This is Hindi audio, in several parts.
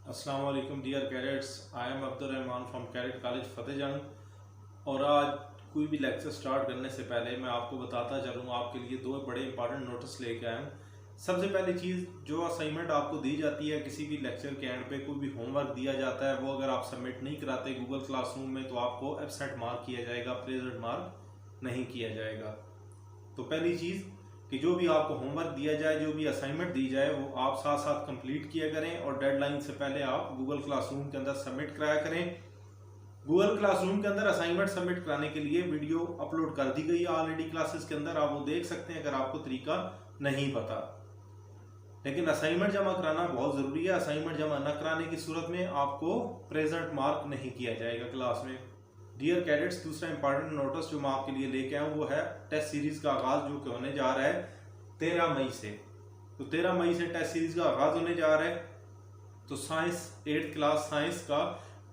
अस्सलाम वालेकुम dear cadets. I am Abdul Rahman from cadet college Fatehjang. और आज कोई भी लेक्चर स्टार्ट करने से पहले मैं आपको बताता चलूँ, आपके लिए दो बड़े इंपॉर्टेंट नोटिस लेके आया हूँ। सबसे पहली चीज़, जो असाइनमेंट आपको दी जाती है किसी भी लेक्चर के एंड पे, कोई भी होमवर्क दिया जाता है, वो अगर आप सबमिट नहीं कराते गूगल क्लासरूम में तो आपको एब्सेंट मार्क किया जाएगा, प्रेजेंट मार्क नहीं किया जाएगा। तो पहली चीज़ कि जो भी आपको होमवर्क दिया जाए, जो भी असाइनमेंट दी जाए, वो आप साथ साथ कंप्लीट किया करें और डेडलाइन से पहले आप गूगल क्लासरूम के अंदर सबमिट कराया करें। गूगल क्लासरूम के अंदर असाइनमेंट सबमिट कराने के लिए वीडियो अपलोड कर दी गई है ऑलरेडी क्लासेस के अंदर, आप वो देख सकते हैं अगर आपको तरीका नहीं पता। लेकिन असाइनमेंट जमा कराना बहुत ज़रूरी है। असाइनमेंट जमा न कराने की सूरत में आपको प्रेजेंट मार्क नहीं किया जाएगा क्लास में। डियर कैडेट्स, दूसरा इंपॉर्टेंट नोटिस जो मैं आपके लिए लेके आया हूँ वो है टेस्ट सीरीज का आगाज जो कि होने जा रहा है 13 मई से। तो 13 मई से टेस्ट सीरीज का आगाज होने जा रहा है। तो साइंस 8th क्लास साइंस का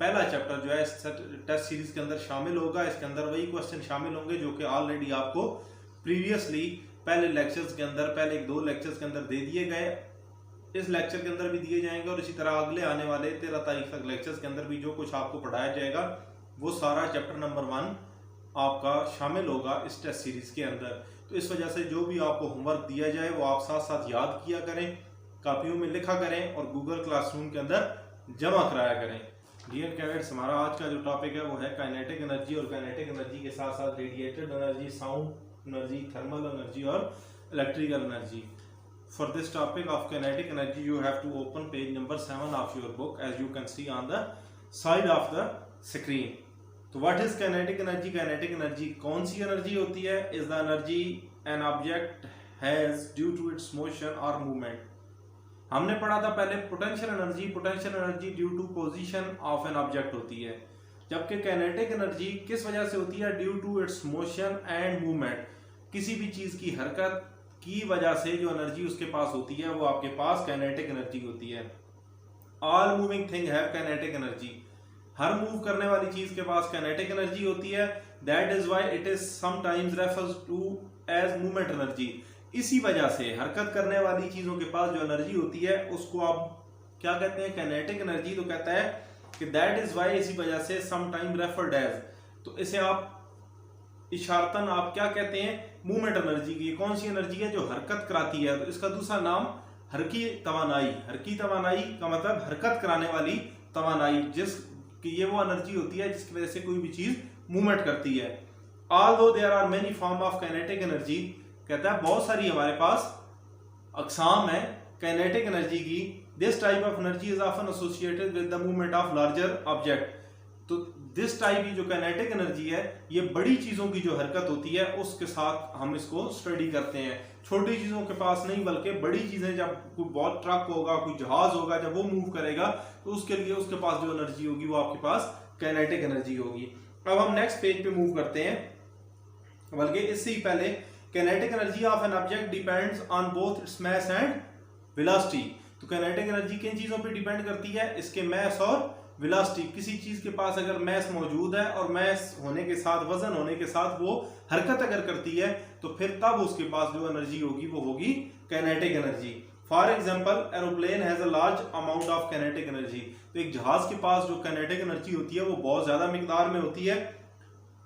पहला चैप्टर जो है इस टेस्ट सीरीज के अंदर शामिल होगा। इसके अंदर वही क्वेश्चन शामिल होंगे जो कि ऑलरेडी आपको प्रीवियसली पहले लेक्चर्स के अंदर, पहले 2 लेक्चर्स के अंदर दे दिए गए, इस लेक्चर के अंदर भी दिए जाएंगे और इसी तरह अगले आने वाले 13 तारीख तक लेक्चर्स के अंदर भी जो कुछ आपको पढ़ाया जाएगा वो सारा चैप्टर नंबर 1 आपका शामिल होगा इस टेस्ट सीरीज के अंदर। तो इस वजह से जो भी आपको होमवर्क दिया जाए वो आप साथ साथ याद किया करें, कापियों में लिखा करें और गूगल क्लासरूम के अंदर जमा कराया करें। डियर कैडेट्स, हमारा आज का जो टॉपिक है वो है काइनेटिक एनर्जी, और काइनेटिक एनर्जी के साथ साथ radiated energy, sound energy, thermal energy और electrical energy. For this topic of kinetic energy, you have to open page number 7 of your book, as you can see on the side of the screen. तो what is kinetic energy? Kinetic energy कौन सी एनर्जी होती है? Is the energy an object has due to its motion or movement? हमने पढ़ा था पहले potential energy. Potential energy due to position of an object होती है, जबकि काइनेटिक एनर्जी किस वजह से होती है? Due to its motion and movement. किसी भी चीज की हरकत की वजह से जो एनर्जी उसके पास होती है वो आपके पास काइनेटिक एनर्जी होती है। All moving thing have kinetic energy. हर मूव करने वाली चीज के पास काइनेटिक एनर्जी होती है। That is why it is sometimes refers to as movement energy. इसी वजह से हरकत करने वाली चीजों के पास जो एनर्जी होती है उसको आप क्या कहते हैं? Kinetic energy. तो कहता है कि दैट इज व्हाई, इसी वजह से समटाइम रेफर्ड एज, तो इसे आप इशारतन आप क्या कहते हैं? मूवमेंट एनर्जी की। कौन सी एनर्जी है? जो हरकत कराती है। तो इसका दूसरा नाम हरकी तवानाई। हरकी तवानाई का मतलब हरकत कराने वाली तवानाई, जिस कि ये वो एनर्जी होती है जिसकी वजह से कोई भी चीज मूवमेंट करती है। Although there are many form of kinetic energy, कहता है बहुत सारी हमारे पास अकसाम है काइनेटिक एनर्जी की। This type of energy is often associated with the movement of larger object. तो दिस टाइप की जो काइनेटिक एनर्जी है ये बड़ी चीजों की जो हरकत होती है उसके साथ हम इसको स्टडी करते हैं। छोटी चीजों के पास नहीं, बल्कि बड़ी चीजें, जब कोई बहुत ट्रक होगा, कोई जहाज होगा, जब वो मूव करेगा तो उसके लिए उसके पास जो एनर्जी होगी वो आपके पास काइनेटिक एनर्जी होगी। अब हम नेक्स्ट पेज पे मूव करते हैं, बल्कि इससे ही पहले kinetic energy of an object depends on both its mass and velocity. तो काइनेटिक एनर्जी किन चीजों पे डिपेंड करती है? इसके मास और वेलोसिटी। किसी चीज के पास अगर मास मौजूद है और मास होने के साथ, वजन होने के साथ वो हरकत अगर करती है तो फिर तब उसके पास जो एनर्जी होगी वो होगी kinetic energy. For example, aeroplane has a large amount of kinetic energy. तो एक जहाज के पास जो काइनेटिक एनर्जी होती है वो बहुत ज्यादा मिकदार में होती है।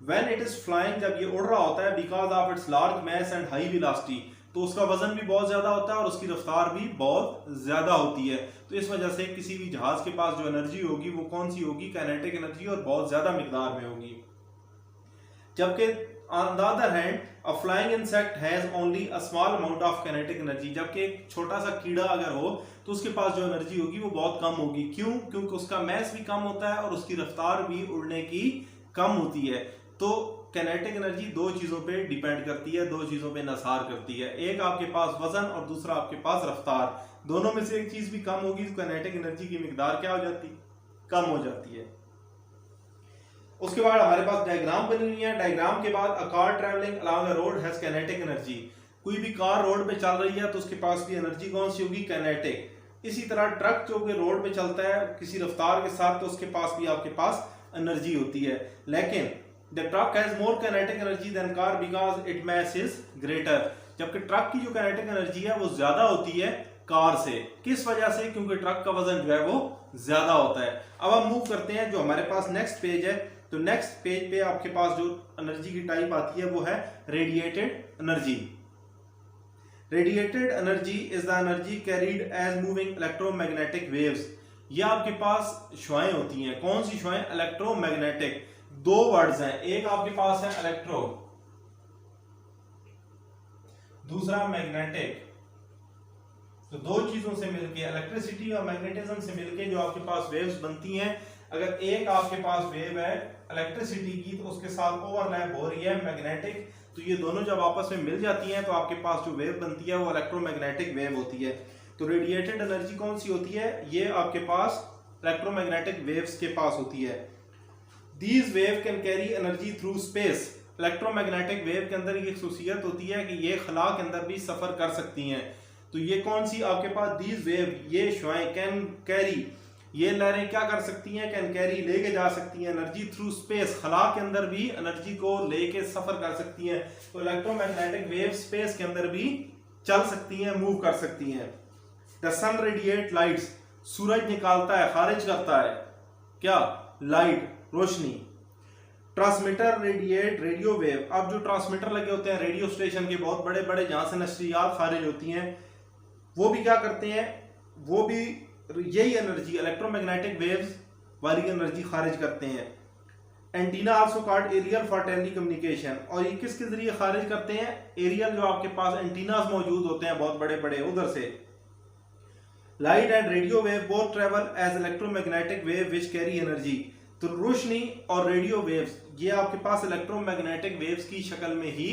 व्हेन इट इज फ्लाइंग, जब ये उड़ रहा होता है, because of its large mass and high velocity, तो उसका वजन भी बहुत ज्यादा होता है और उसकी रफ्तार भी बहुत ज्यादा होती है। तो इस वजह से किसी भी जहाज के पास जो एनर्जी होगी वो कौन सी होगी? काइनेटिक एनर्जी, और बहुत ज्यादा मिकदार में होगी। जबकि on the other hand a flying insect has only a small amount of kinetic energy. जबकि एक छोटा सा कीड़ा अगर हो तो उसके पास जो एनर्जी होगी वो बहुत कम होगी। क्यों? क्योंकि उसका मास भी कम होता है और उसकी रफ्तार भी उड़ने की कम होती है। तो काइनेटिक एनर्जी दो चीजों पे डिपेंड करती है, दो चीजों पे इंहसार करती है। एक आपके पास वजन और दूसरा आपके पास रफ्तार। दोनों में से एक चीज भी कम होगी तो काइनेटिक एनर्जी की मिकदार क्या हो जाती? कम हो जाती है। उसके बाद हमारे पास डायग्राम बनी हुई है। डायग्राम के बाद a car travelling along a road has kinetic energy. कोई भी कार रोड पे चल रही है तो उसके पास भी एनर्जी कौन सी होगी? काइनेटिक। इसी तरह ट्रक जो कि रोड पे चलता है किसी रफ्तार के साथ तो उसके पास भी आपके पास एनर्जी होती है। लेकिन the truck has more kinetic energy than car because it mass is greater. जबकि ट्रक की जो काइनेटिक एनर्जी है वो ज्यादा होती है कार से। किस वजह से? क्योंकि ट्रक का वजन जो है वो ज्यादा होता है। अब हम मूव करते हैं जो हमारे पास नेक्स्ट पेज है, तो नेक्स्ट पेज पे आपके पास जो एनर्जी की टाइप आती है वो है radiated energy. Radiated energy is the energy carried as moving electromagnetic waves. ये आपके पास शुआएं होती हैं। कौन सी शुआएं? इलेक्ट्रोमैग्नेटिक। दो वर्ड्स हैं, एक आपके पास है इलेक्ट्रो, दूसरा मैग्नेटिक। तो दो चीजों से मिलके, इलेक्ट्रिसिटी और मैग्नेटिज्म से मिलके जो आपके पास वेव्स बनती हैं, अगर एक आपके पास वेव है इलेक्ट्रिसिटी की तो उसके साथ ओवरलैप हो रही है मैग्नेटिक, तो ये दोनों जब आपस में मिल जाती हैं तो आपके पास जो वेव बनती है वो इलेक्ट्रोमैग्नेटिक वेव होती है। तो रेडिएटेड एनर्जी कौन सी होती है? ये आपके पास इलेक्ट्रोमैग्नेटिक वेव्स के पास होती है। These wave can carry energy through space. Electromagnetic wave के अंदर ये खासियत होती है कि ये खला के अंदर भी सफर कर सकती हैं। तो ये कौन सी आपके पास? दीज वेव, ये शुआएं कैन कैरी, ये लहरें क्या कर सकती हैं? कैन कैरी, लेके जा सकती हैं एनर्जी थ्रू स्पेस, खला के अंदर भी एनर्जी को लेके सफर कर सकती हैं। तो इलेक्ट्रोमैग्नेटिक वेव स्पेस के अंदर भी चल सकती हैं, मूव कर सकती हैं। द सन रेडिएट लाइट्स, सूरज निकालता है, खारिज करता है क्या? लाइट, रोशनी। Transmitter radiate radio wave. अब जो ट्रांसमीटर लगे होते हैं रेडियो स्टेशन के बहुत बड़े बड़े, जहां से नशरियात खारिज होती हैं, वो भी क्या करते हैं? वो भी यही एनर्जी, इलेक्ट्रोमैग्नेटिक वेव्स वाली एनर्जी खारिज करते हैं। Antenna also called aerial for telecommunication. और ये किसके जरिए खारिज करते हैं? एरियल, जो आपके पास एंटीनास मौजूद होते हैं बहुत बड़े बड़े, उधर से। Light and radio wave both travel as electromagnetic wave which carry energy. तो रोशनी और रेडियो वेव्स ये आपके पास इलेक्ट्रोमैग्नेटिक वेव्स की शक्ल में ही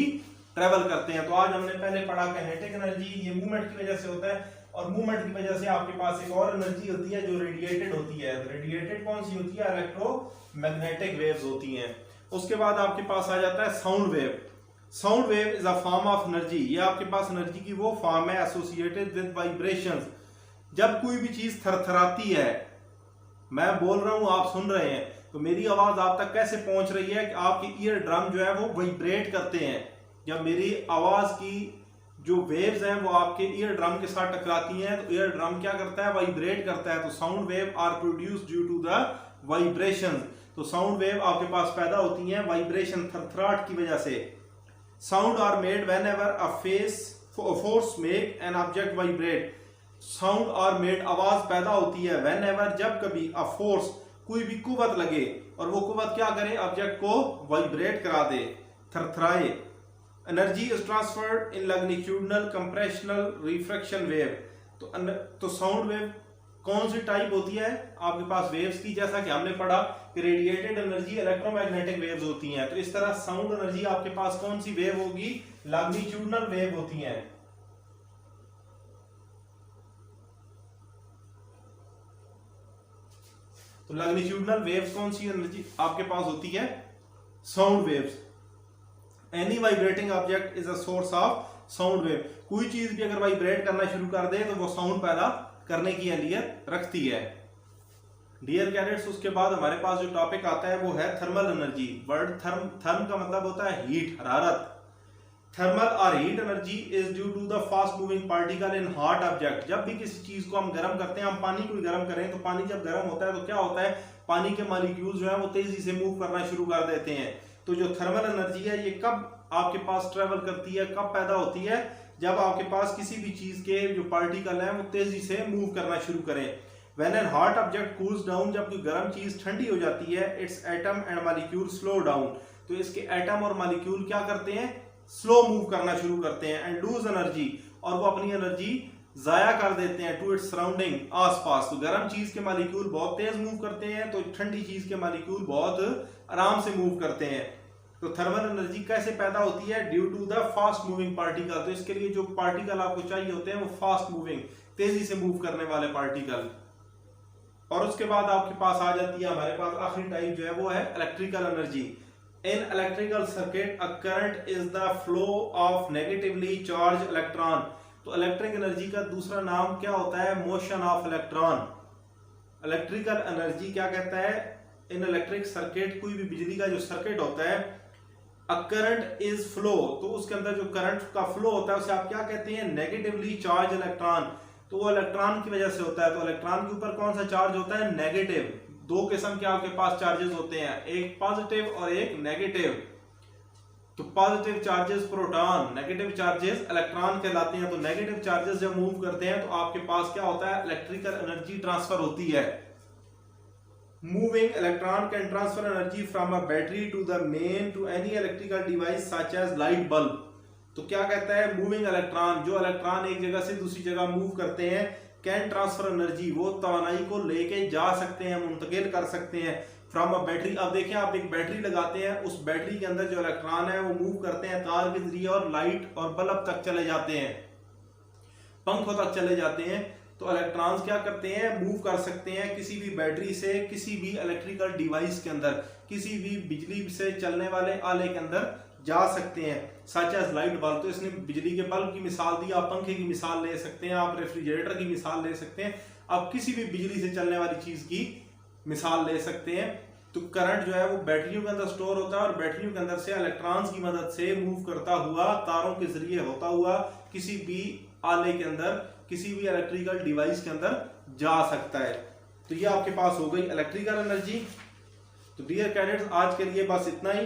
ट्रेवल करते हैं। तो आज हमने पहले पढ़ा काइनेटिक एनर्जी, ये मूवमेंट की वजह से होता है, और मूवमेंट की वजह से आपके पास एक और एनर्जी होती है जो रेडिएटेड होती है। रेडिएटेड कौन सी होती है? इलेक्ट्रोमैग्नेटिक वेव्स होती हैं। उसके बाद आपके पास आ जाता है sound wave. Sound wave is a form of energy. ये आपके पास एनर्जी की वो फॉर्म है एसोसिएटेड विद वाइब्रेशंस। जब कोई भी चीज थरथराती है, मैं बोल रहा हूं, आप सुन रहे हैं, तो मेरी आवाज आप तक कैसे पहुंच रही है कि आपके ईयर ड्रम जो है वो वाइब्रेट करते हैं। जब मेरी आवाज की जो वेव्स हैं वो आपके ईयर ड्रम के साथ टकराती हैं तो ईयर ड्रम क्या करता है? वाइब्रेट करता है। तो sound wave are produced due to the vibration. तो साउंड वेव आपके पास पैदा होती हैं वाइब्रेशन, थरथराहट की वजह से। Sound are made whenever a force make an object vibrate. Sound are made, आवाज पैदा होती है, व्हेनेवर, जब कभी, अ फोर्स, कोई भी कुव्वत लगे, और वो कुव्वत क्या करे? ऑब्जेक्ट को वाइब्रेट करा दे, थरथराए। Energy is transferred in longitudinal, compressional, refraction wave. तो साउंड वेव कौन सी टाइप होती है आपके पास वेव्स की? जैसा कि हमने पढ़ा कि रेडिएटेड एनर्जी इलेक्ट्रोमैग्नेटिक वेव्स होती हैं, तो इस तरह साउंड एनर्जी आपके पास कौन सी वेव होगी? लैग्निट्यूडनल वेव होती हैं। तो लैग्निट्यूडनल वेव्स कौन सी एनर्जी आपके पास होती है? Sound waves. Any vibrating object is a source of sound wave. कोई चीज भी अगर वाइब्रेट करना शुरू कर दे तो वो साउंड पैदा करने की अहलियत रखती है। डियर कैडेट्स, उसके बाद हमारे पास जो टॉपिक आता है वो है थर्मल एनर्जी। वर्ड थर्म का मतलब होता है हीट, हरारत। थर्मल और heat energy is due to the fast moving particle in hot object. जब भी किसी चीज को हम गर्म करते हैं, हम पानी को गर्म करें, तो पानी जब गर्म होता है तो क्या होता है? पानी के मॉलिक्यूल्स जो है वो तेजी से मूव करना शुरू कर देते हैं। तो जो थर्मल एनर्जी है ये कब आपके पास ट्रेवल करती है, कब पैदा होती है? जब आपके पास किसी भी चीज के जो पार्टिकल हैं वो तेजी से मूव करना शुरू करें। When an hot object cools down, जब कोई गर्म चीज ठंडी हो जाती है, its atom and molecule slow down, तो इसके एटम और मॉलिक्यूल क्या करते हैं? स्लो मूव करना शुरू करते हैं। एंड लूज एनर्जी, और वो अपनी एनर्जी जाया कर देते हैं टू इट्स सराउंडिंग, आसपास। तो गर्म चीज के मॉलिक्यूल बहुत तेज मूव करते हैं, तो ठंडी चीज के मॉलिक्यूल बहुत आराम से मूव करते हैं। तो थर्मल एनर्जी कैसे पैदा होती है? Due to the fast moving particle. तो इसके लिए जो पार्टिकल आपको चाहिए होते हैं वो फास्ट मूविंग, तेजी से मूव करने वाले पार्टिकल। और उसके बाद आपके पास आ जाती है हमारे पास आखिरी टाइप जो है वो है electrical energy. In electrical circuit a current is the flow of negatively charge electron. तो इलेक्ट्रिक एनर्जी का दूसरा नाम क्या होता है? Motion of electron. Electrical energy क्या कहता है? इन इलेक्ट्रिक सर्किट, कोई भी बिजली का जो सर्किट होता है, अ करंट इज फ्लो, तो उसके अंदर जो करंट का फ्लो होता है उसे आप क्या कहते हैं? Negatively charge electron. तो वो इलेक्ट्रॉन की वजह से होता है। तो इलेक्ट्रॉन के ऊपर कौन सा चार्ज होता है? नेगेटिव। दो किस्म के आपके पास चार्जेस होते हैं, एक पॉजिटिव और एक नेगेटिव। तो positive charges proton, negative charges electron कहलाते हैं। तो नेगेटिव चार्जेस जब मूव करते हैं तो आपके पास क्या होता है? इलेक्ट्रिकल एनर्जी ट्रांसफर होती है। Moving electron can transfer energy from a battery to the main to any electrical device such as light bulb. तो क्या कहता है? मूविंग इलेक्ट्रॉन, जो इलेक्ट्रॉन एक जगह से दूसरी जगह मूव करते हैं, कैन ट्रांसफर एनर्जी, वो तवानाई को लेके जा सकते हैं, मुंतकिल कर सकते हैं फ्रॉम अ बैटरी। अब देखिए, आप एक बैटरी लगाते हैं, उस बैटरी के अंदर जो इलेक्ट्रॉन है वो मूव करते हैं तार के जरिए और लाइट और बल्ब तक चले जाते हैं, पंखों तक चले जाते हैं। तो इलेक्ट्रॉन्स क्या करते हैं? मूव कर सकते हैं किसी भी बैटरी से किसी भी इलेक्ट्रिकल डिवाइस के अंदर, किसी भी बिजली से चलने वाले आले के अंदर जा सकते हैं, सच एज लाइट बल्ब। तो इसने बिजली के बल्ब की मिसाल दी, आप पंखे की मिसाल ले सकते हैं, आप रेफ्रिजरेटर की मिसाल ले सकते हैं, आप किसी भी बिजली से चलने वाली चीज की मिसाल ले सकते हैं। तो करंट जो है वो बैटरियों के अंदर स्टोर होता है और बैटरियों के अंदर से इलेक्ट्रॉन्स की मदद से मूव करता हुआ तारों के जरिए होता हुआ किसी भी आले के अंदर, किसी भी इलेक्ट्रिकल डिवाइस के अंदर जा सकता है। तो ये आपके पास हो गई इलेक्ट्रिकल एनर्जी। तो डियर कैडेट्स, आज के लिए बस इतना ही।